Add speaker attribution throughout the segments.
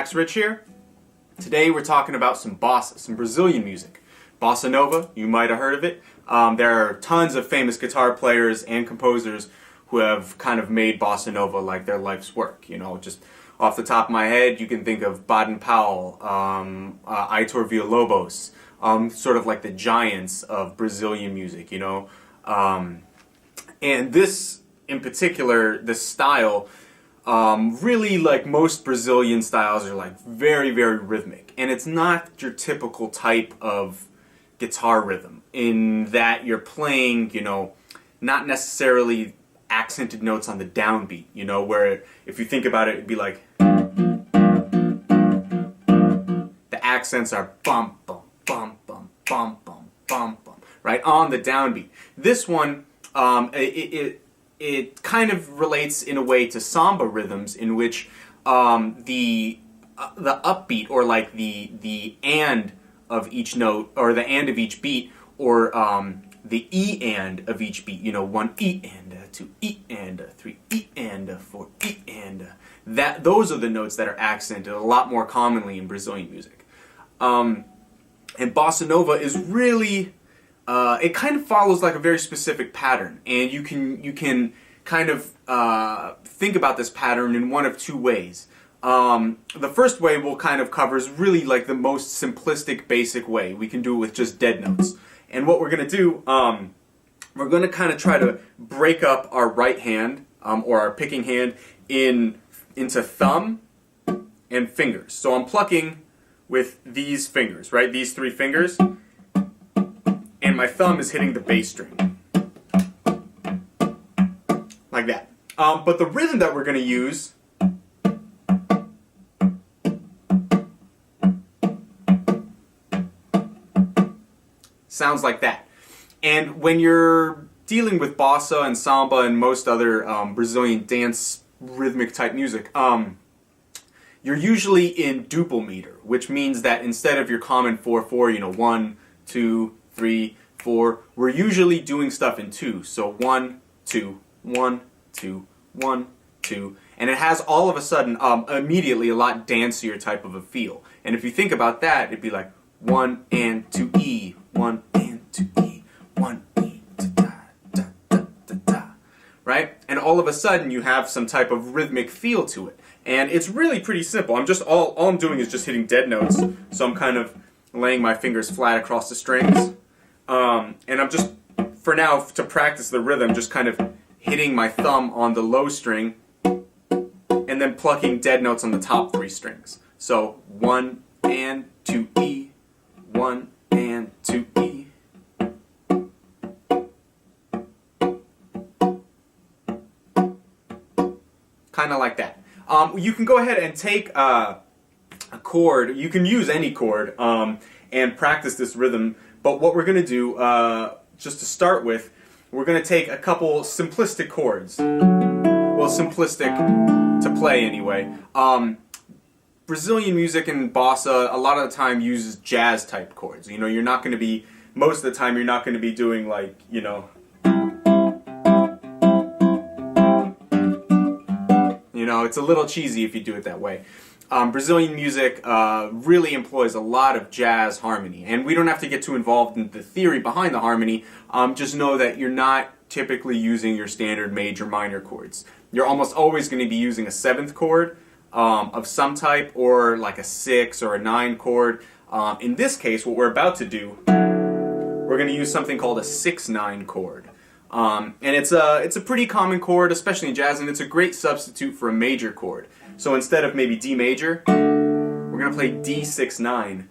Speaker 1: Sax Rich here. Today we're talking about some bossa, some Brazilian music. Bossa Nova, you might have heard of it. There are tons of famous guitar players and composers who have kind of made bossa nova like their life's work. You know, just off the top of my head, you can think of Baden Powell, Aitor Villalobos, sort of like the giants of Brazilian music, you know. And this, in particular, this style, really, like most Brazilian styles, are like very, very rhythmic. And it's not your typical type of guitar rhythm in that you're playing, you know, not necessarily accented notes on the downbeat, you know, where if you think about it, it'd be like the accents are bum, bum, bum, bum, bum, bum, bum, bum, right, on the downbeat. This one, it kind of relates in a way to samba rhythms in which the upbeat, or like the and of each note, or the and of each beat, or the E and of each beat, you know, one E and two E and three E and four E and those are the notes that are accented a lot more commonly in Brazilian music. And bossa nova is really it kind of follows like a very specific pattern, and you can kind of think about this pattern in one of two ways. The first way we'll kind of cover is really like the most simplistic, basic way. We can do it with just dead notes. And what we're going to do, we're going to kind of try to break up our right hand, or our picking hand, into thumb and fingers. So I'm plucking with these fingers, right? These three fingers. And my thumb is hitting the bass string. Like that. But the rhythm that we're going to use sounds like that. And when you're dealing with bossa and samba and most other Brazilian dance rhythmic type music, you're usually in duple meter, which means that instead of your common 4/4, you know, 1, 2, 3, 4, we're usually doing stuff in 2. So 1, 2, 1, 2, 1, 2, and it has all of a sudden immediately a lot dancier type of a feel. And if you think about that, it'd be like 1 and 2 E, 1 and 2 E, 1 E, da da da da da, right? And all of a sudden you have some type of rhythmic feel to it. And it's really pretty simple. I'm just all I'm doing is just hitting dead notes. So I'm kind of laying my fingers flat across the strings. And I'm just, for now, to practice the rhythm, just kind of hitting my thumb on the low string and then plucking dead notes on the top 3 strings. So 1 and 2 E, 1 and 2 E. Kind of like that. You can go ahead and take a chord. You can use any chord and practice this rhythm. But what we're going to do, just to start with, we're going to take a couple simplistic chords. Well, simplistic to play anyway. Brazilian music and bossa a lot of the time uses jazz type chords. You know, you're not going to be, most of the time you're not going to be doing like, you know, it's a little cheesy if you do it that way. Brazilian music really employs a lot of jazz harmony, and we don't have to get too involved in the theory behind the harmony. Just know that you're not typically using your standard major minor chords. You're almost always going to be using a 7th chord of some type, or like a 6 or a 9 chord. In this case, what we're about to do, we're going to use something called a 6/9 chord. And it's a pretty common chord, especially in jazz, and it's a great substitute for a major chord. So instead of maybe D major, we're going to play D6/9,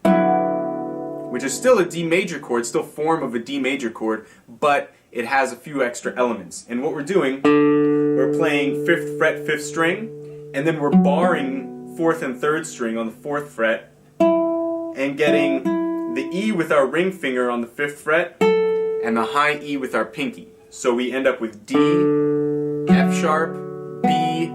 Speaker 1: which is still a D major chord, still form of a D major chord, but it has a few extra elements. And what we're doing, we're playing 5th fret, 5th string, and then we're barring 4th and 3rd string on the 4th fret, and getting the E with our ring finger on the 5th fret, and the high E with our pinky. So we end up with D, F sharp, B, E,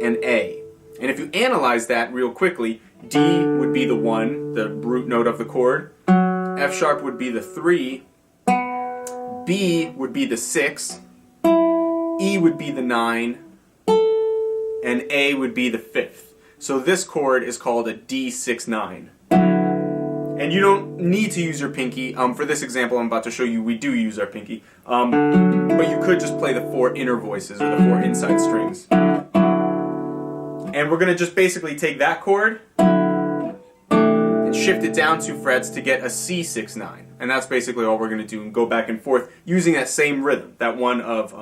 Speaker 1: and A. And if you analyze that real quickly, D would be the 1, the root note of the chord, F sharp would be the 3, B would be the 6, E would be the 9, and A would be the 5th. So this chord is called a D6-9. And you don't need to use your pinky. For this example I'm about to show you, we do use our pinky. But you could just play the 4 inner voices or the 4 inside strings. And we're going to just basically take that chord and shift it down 2 frets to get a C6-9. And that's basically all we're going to do, and go back and forth using that same rhythm, that one of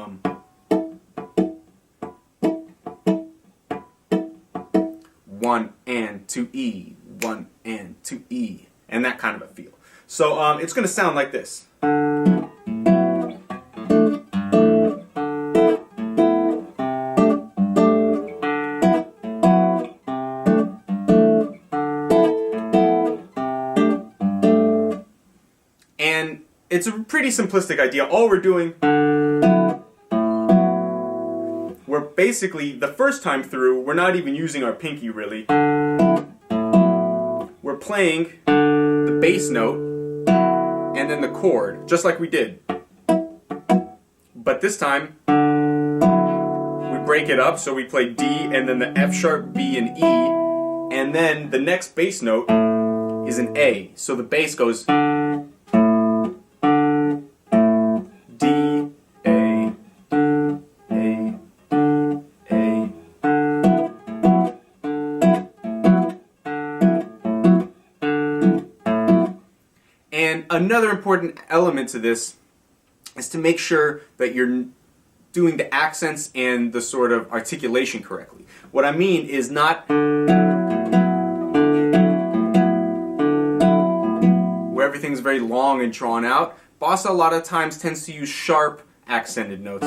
Speaker 1: 1 and 2 E, 1 and 2 E, and that kind of a feel. So it's going to sound like this. And it's a pretty simplistic idea. All we're doing, we're basically, the first time through, we're not even using our pinky really. We're playing the bass note and then the chord, just like we did. But this time, we break it up, so we play D and then the F sharp, B, and E, and then the next bass note is an A. So the bass goes And another important element to this is to make sure that you're doing the accents and the sort of articulation correctly. What I mean is not where everything's very long and drawn out. Bossa a lot of times tends to use sharp accented notes.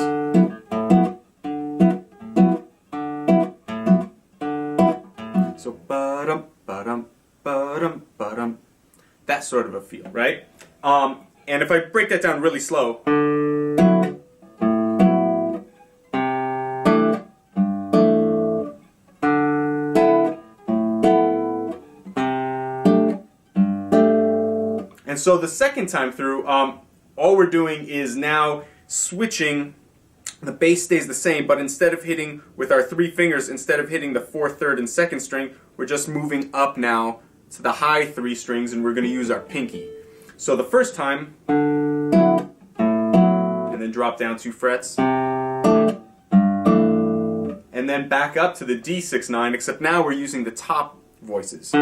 Speaker 1: So ba-dum, ba-dum, ba-dum, ba-dum. That sort of a feel, right? And if I break that down really slow, and so the second time through, all we're doing is now switching. The bass stays the same, but instead of hitting with our 3 fingers, instead of hitting the 4th, 3rd, and 2nd string, we're just moving up now to the high 3 strings, and we're going to use our pinky. So the first time, and then drop down 2 frets, and then back up to the D6-9, except now we're using the top voices.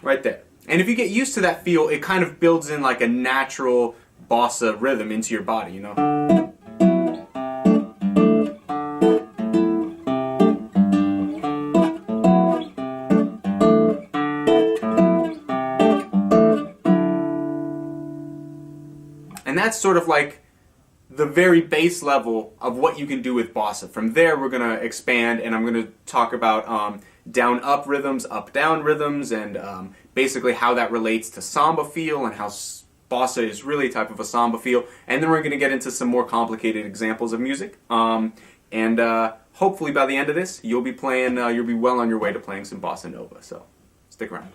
Speaker 1: Right there. And if you get used to that feel, it kind of builds in like a natural bossa rhythm into your body, you know? And that's sort of like the very base level of what you can do with bossa. From there we're going to expand, and I'm going to talk about down-up rhythms, up-down rhythms, and basically how that relates to samba feel, and how bossa is really a type of a samba feel. And then we're going to get into some more complicated examples of music. And hopefully by the end of this, you'll be well on your way to playing some bossa nova. So stick around.